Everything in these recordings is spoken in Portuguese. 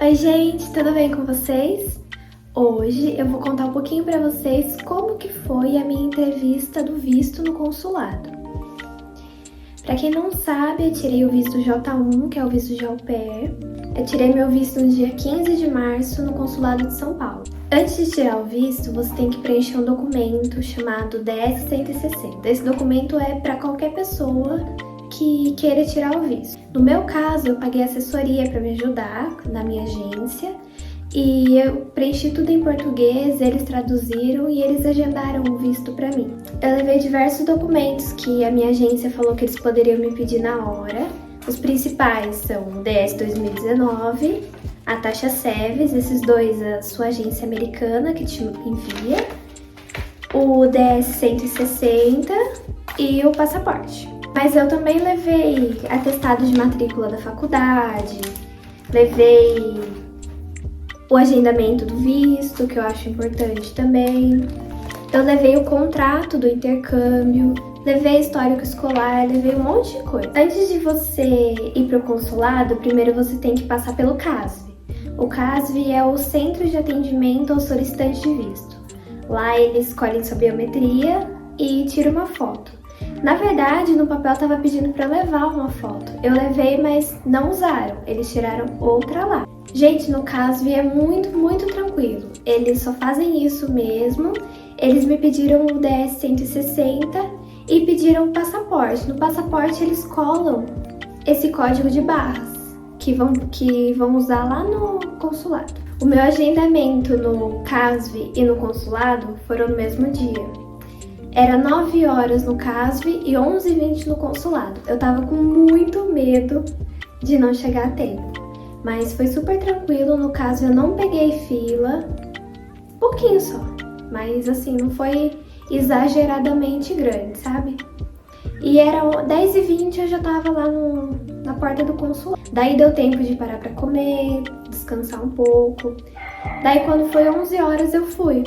Oi gente, tudo bem com vocês? Hoje eu vou contar um pouquinho pra vocês como que foi a minha entrevista do visto no consulado. Pra quem não sabe, eu tirei o visto J1, que é o visto de au pair. Eu tirei meu visto no dia 15 de março no consulado de São Paulo. Antes de tirar o visto, você tem que preencher um documento chamado DS-160. Esse documento é para qualquer pessoa que queira tirar o visto. No meu caso, eu paguei assessoria para me ajudar na minha agência e eu preenchi tudo em português, eles traduziram e eles agendaram o visto para mim. Eu levei diversos documentos que a minha agência falou que eles poderiam me pedir na hora. Os principais são o DS 2019, a taxa SEVES, esses dois a sua agência americana que te envia, o DS 160 e o passaporte. Mas eu também levei atestado de matrícula da faculdade, levei o agendamento do visto, que eu acho importante também. Eu levei o contrato do intercâmbio, levei histórico escolar, levei um monte de coisa. Antes de você ir para o consulado, primeiro você tem que passar pelo CASV. O CASV é o Centro de Atendimento ao Solicitante de Visto. Lá eles escolhem sua biometria e tiram uma foto. Na verdade, no papel estava pedindo para levar uma foto. Eu levei, mas não usaram. Eles tiraram outra lá. Gente, no CASV é muito tranquilo. Eles só fazem isso mesmo. Eles me pediram o DS 160 e pediram o passaporte. No passaporte eles colam esse código de barras que vão usar lá no consulado. O meu agendamento no CASV e no consulado foram no mesmo dia. Era 9 horas no CASV e 11h20 no consulado. Eu tava com muito medo de não chegar a tempo, mas foi super tranquilo. No caso, eu não peguei fila, pouquinho só, mas assim, não foi exageradamente grande, sabe? E era 10h20, eu já tava lá na porta do consulado. Daí deu tempo de parar pra comer, descansar um pouco. Daí quando foi 11 horas eu fui.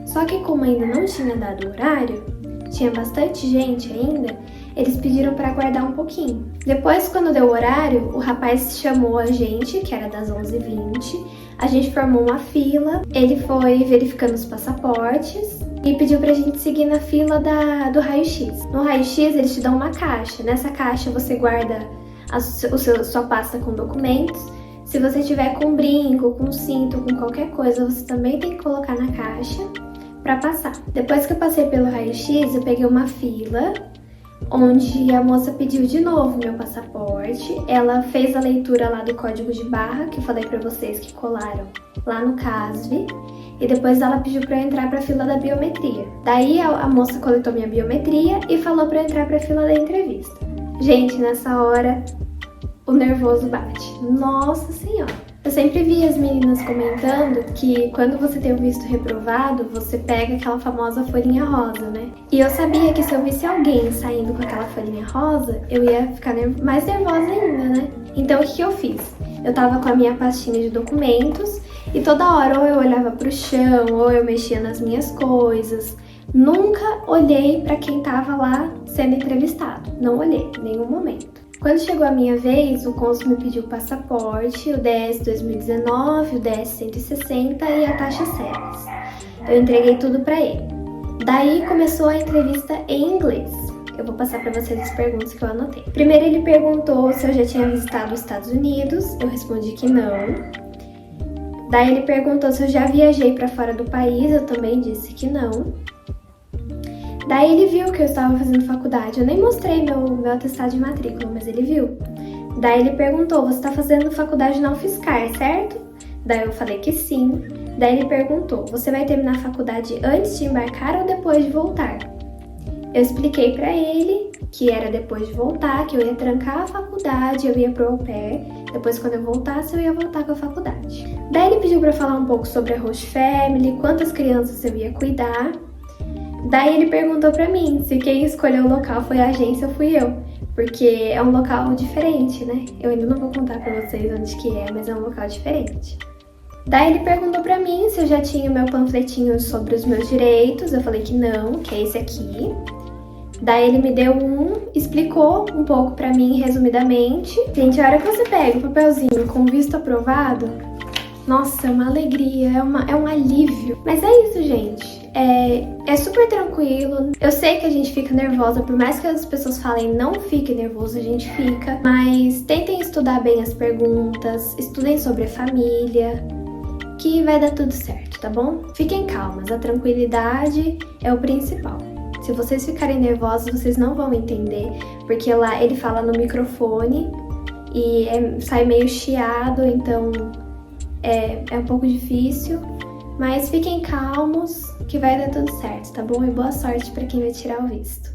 Só que como ainda não tinha dado horário, tinha bastante gente ainda, eles pediram para aguardar um pouquinho. Depois, quando deu o horário, o rapaz chamou a gente, que era das 11h20, a gente formou uma fila, ele foi verificando os passaportes e pediu pra gente seguir na fila do raio-x. No raio-x eles te dão uma caixa, nessa caixa você guarda sua pasta com documentos. Se você tiver com brinco, com cinto, com qualquer coisa, você também tem que colocar na caixa para passar. Depois que eu passei pelo raio-x, eu peguei uma fila onde a moça pediu de novo meu passaporte. Ela fez a leitura lá do código de barra, que eu falei para vocês que colaram lá no CASV, e depois ela pediu para eu entrar para a fila da biometria. Daí a moça coletou minha biometria e falou para eu entrar para a fila da entrevista. Gente, nessa hora o nervoso bate. Nossa Senhora! Eu sempre vi as meninas comentando que quando você tem o visto reprovado, você pega aquela famosa folhinha rosa, né? E eu sabia que se eu visse alguém saindo com aquela folhinha rosa, eu ia ficar mais nervosa ainda, né? Então o que eu fiz? Eu tava com a minha pastinha de documentos e toda hora ou eu olhava pro chão ou eu mexia nas minhas coisas. Nunca olhei pra quem tava lá sendo entrevistado. Não olhei em nenhum momento. Quando chegou a minha vez, o cônsul me pediu o passaporte, o DS 2019, o DS 160 e a taxa SEVES. Eu entreguei tudo para ele. Daí começou a entrevista em inglês. Eu vou passar para vocês as perguntas que eu anotei. Primeiro ele perguntou se eu já tinha visitado os Estados Unidos, eu respondi que não. Daí ele perguntou se eu já viajei para fora do país, eu também disse que não. Daí ele viu que eu estava fazendo faculdade, eu nem mostrei meu atestado de matrícula, mas ele viu. Daí ele perguntou, você está fazendo faculdade na UFSCar, certo? Daí eu falei que sim. Daí ele perguntou, você vai terminar a faculdade antes de embarcar ou depois de voltar? Eu expliquei pra ele que era depois de voltar, que eu ia trancar a faculdade, eu ia pro au pair, depois quando eu voltasse eu ia voltar com a faculdade. Daí ele pediu pra falar um pouco sobre a host family, quantas crianças eu ia cuidar. Daí ele perguntou pra mim se quem escolheu o local foi a agência ou fui eu, porque é um local diferente, né? Eu ainda não vou contar pra vocês onde que é, mas é um local diferente. Daí ele perguntou pra mim se eu já tinha o meu panfletinho sobre os meus direitos, eu falei que não, que é esse aqui. Daí ele me deu explicou um pouco pra mim resumidamente. Gente, a hora que você pega o papelzinho com visto aprovado, nossa, é uma alegria, é um alívio. Mas é isso, gente. É super tranquilo. Eu sei que a gente fica nervosa, por mais que as pessoas falem não fique nervoso, a gente fica. Mas tentem estudar bem as perguntas, estudem sobre a família, que vai dar tudo certo, tá bom? Fiquem calmas, a tranquilidade é o principal. Se vocês ficarem nervosos, vocês não vão entender, porque lá ele fala no microfone e sai meio chiado, então é um pouco difícil. Mas fiquem calmos, que vai dar tudo certo, tá bom? E boa sorte para quem vai tirar o visto.